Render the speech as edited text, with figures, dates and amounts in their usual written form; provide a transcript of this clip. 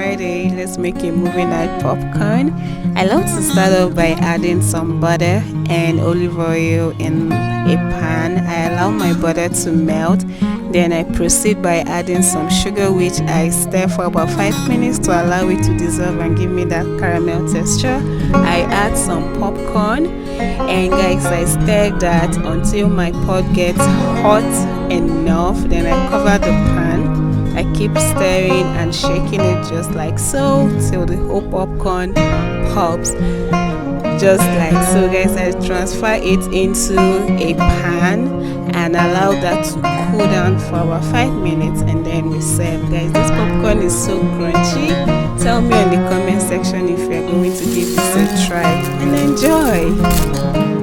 Friday. Let's make a movie night popcorn. I love to start off by adding some butter and olive oil in a pan. I allow my butter to melt. Then I proceed by adding some sugar, which I stir for about 5 minutes to allow it to dissolve and give me that caramel texture. I add some popcorn, and guys, I stir that until my pot gets hot enough. Then I cover the pan. I keep stirring and shaking it just like so till the whole popcorn pops. Just like so, guys. I transfer it into a pan and allow that to cool down for about 5 minutes, and then we serve. Guys, this popcorn is so crunchy. Tell me in the comment section if you're going to give this a try, and enjoy.